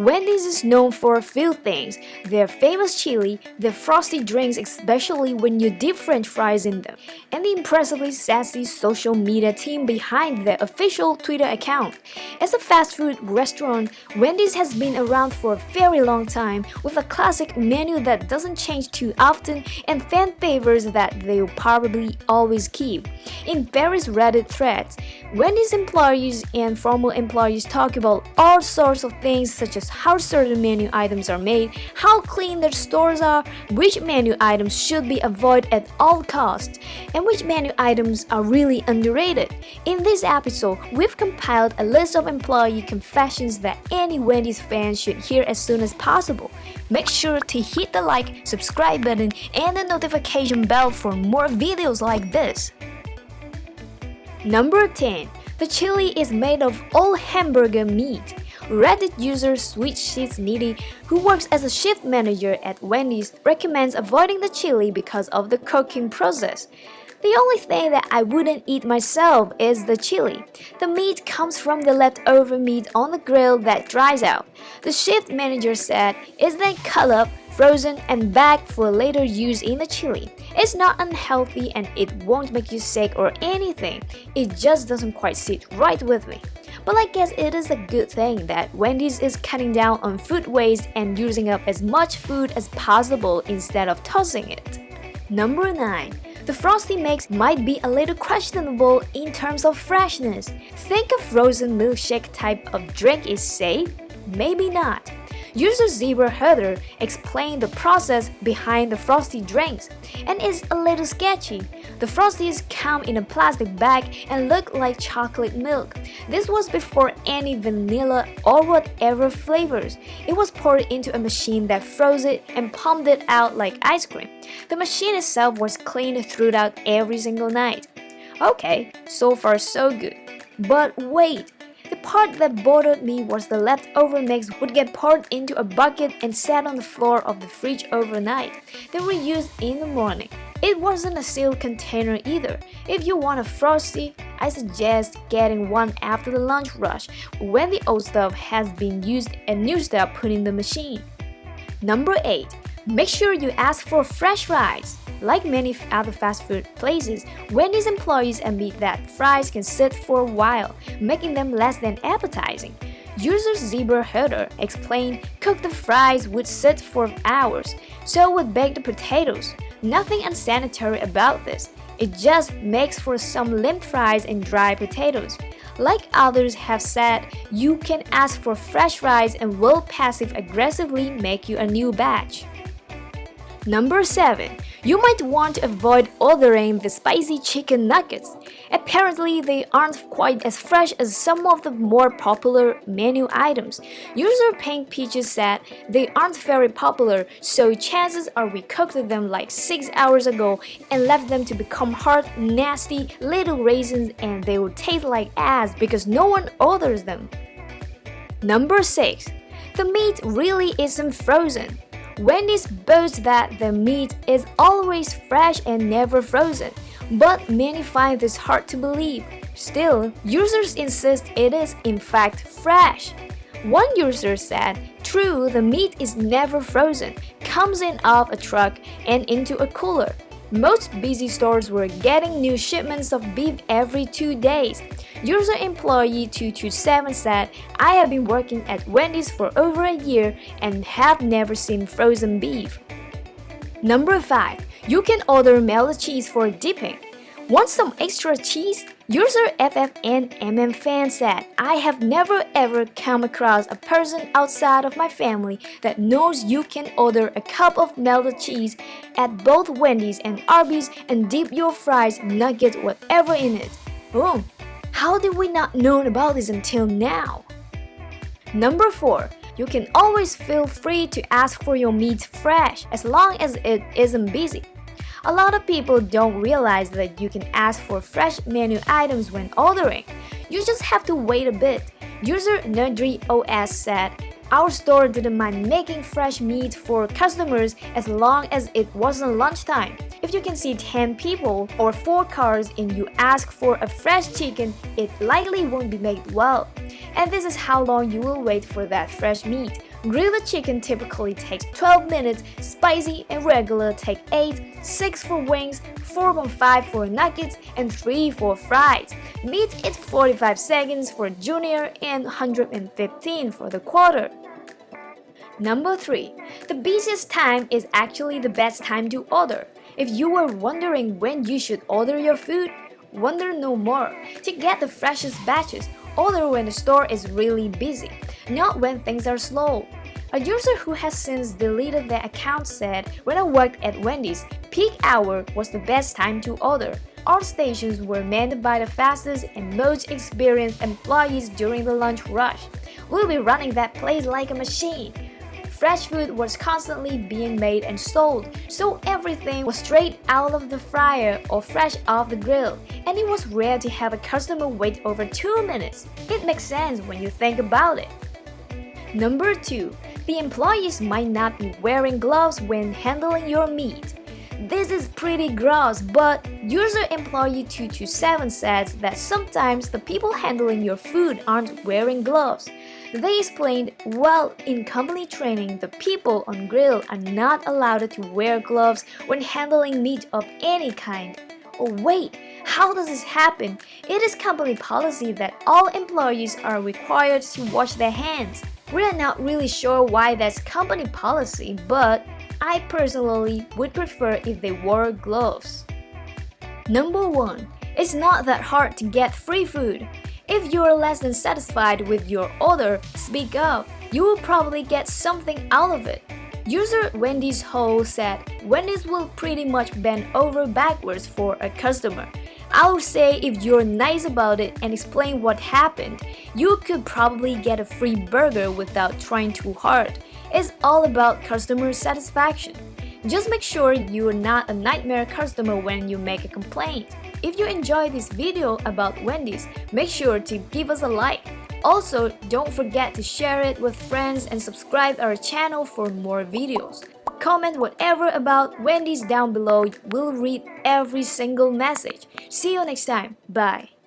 Wendy's is known for a few things: their famous chili, their frosty drinks, especially when you dip French fries in them, and the impressively sassy social media team behind their official Twitter account. As a fast food restaurant, Wendy's has been around for a very long time, with a classic menu that doesn't change too often and fan favorites that they'll probably always keep. In various Reddit threads, Wendy's employees and former employees talk about all sorts of things such as how certain menu items are made, how clean their stores are, which menu items should be avoided at all costs, and which menu items are really underrated. In this episode, we've compiled a list of employee confessions that any Wendy's fan should hear as soon as possible. Make sure to hit the like, subscribe button, and the notification bell for more videos like this. Number 10. The chili is made of all hamburger meat. Reddit user Sweet Sheets Needy, who works as a shift manager at Wendy's, recommends avoiding the chili because of the cooking process. The only thing that I wouldn't eat myself is the chili. The meat comes from the leftover meat on the grill that dries out. The shift manager said it's then cut up, frozen, and bagged for later use in the chili. It's not unhealthy and it won't make you sick or anything. It just doesn't quite sit right with me. But I guess it is a good thing that Wendy's is cutting down on food waste and using up as much food as possible instead of tossing it. Number 9. The Frosty mix might be a little questionable in terms of freshness. Think a frozen milkshake type of drink is safe? Maybe not. User Zebra Herder explained the process behind the Frosty drinks, and it's a little sketchy. The Frosties come in a plastic bag and look like chocolate milk. This was before any vanilla or whatever flavors. It was poured into a machine that froze it and pumped it out like ice cream. The machine itself was cleaned throughout every single night. Okay, so far so good. But wait! The part that bothered me was the leftover mix would get poured into a bucket and sat on the floor of the fridge overnight, then reused in the morning. It wasn't a sealed container either. If you want a Frosty, I suggest getting one after the lunch rush, when the old stuff has been used and new stuff put in the machine. Number 8. Make sure you ask for fresh fries. Like many other fast food places, Wendy's employees admit that fries can sit for a while, making them less than appetizing. User Zebra Herder explained cook the fries would sit for hours, so would bake the potatoes. Nothing unsanitary about this. It just makes for some limp fries and dry potatoes. Like others have said, you can ask for fresh fries and will passive-aggressively make you a new batch. Number 7. You might want to avoid ordering the spicy chicken nuggets. Apparently, they aren't quite as fresh as some of the more popular menu items. User Pink Peaches said they aren't very popular, so chances are we cooked them like 6 hours ago and left them to become hard, nasty little raisins, and they will taste like ass because no one orders them. Number 6. The meat really isn't frozen. Wendy's boasts that the meat is always fresh and never frozen, but many find this hard to believe. Still, users insist it is in fact fresh. One user said, "True, the meat is never frozen, comes in off a truck and into a cooler. Most busy stores were getting new shipments of beef every 2 days." User employee 227 said, "I have been working at Wendy's for over a year and have never seen frozen beef." Number 5. You can order melted cheese for dipping. Want some extra cheese? User FFNMM fan said, "I have never ever come across a person outside of my family that knows you can order a cup of melted cheese at both Wendy's and Arby's and dip your fries, nuggets, whatever in it." Boom! How did we not know about this until now? Number 4. You can always feel free to ask for your meat fresh as long as it isn't busy. A lot of people don't realize that you can ask for fresh menu items when ordering. You just have to wait a bit. User NerdryOS said, "Our store didn't mind making fresh meat for customers as long as it wasn't lunchtime. If you can see 10 people or 4 cars and you ask for a fresh chicken, it likely won't be made well. And this is how long you will wait for that fresh meat. Grilled chicken typically takes 12 minutes, spicy and regular take 8, 6 for wings, 4.5 for nuggets, and 3 for fries. Meat is 45 seconds for junior and 115 for the quarter. Number 3. The busiest time is actually the best time to order. If you were wondering when you should order your food, wonder no more. To get the freshest batches, order when the store is really busy, not when things are slow. A user who has since deleted their account said, "When I worked at Wendy's, peak hour was the best time to order. Our stations were manned by the fastest and most experienced employees during the lunch rush. We'll be running that place like a machine." Fresh food was constantly being made and sold, so everything was straight out of the fryer or fresh off the grill, and it was rare to have a customer wait over 2 minutes. It makes sense when you think about it. Number 2. The employees might not be wearing gloves when handling your meat. This is pretty gross, but user employee 227 says that sometimes the people handling your food aren't wearing gloves. They explained, well, in company training, the people on grill are not allowed to wear gloves when handling meat of any kind. Oh wait, how does this happen? It is company policy that all employees are required to wash their hands. We are not really sure why that's company policy, but I personally would prefer if they wore gloves. Number 1. It's not that hard to get free food. If you're less than satisfied with your order, speak up. You will probably get something out of it. User Wendy's Hole said, "Wendy's will pretty much bend over backwards for a customer. I would say if you're nice about it and explain what happened, you could probably get a free burger without trying too hard. It's all about customer satisfaction. Just make sure you're not a nightmare customer when you make a complaint." If you enjoyed this video about Wendy's, make sure to give us a like. Also, don't forget to share it with friends and subscribe our channel for more videos. Comment whatever about Wendy's down below. We'll read every single message. See you next time. Bye.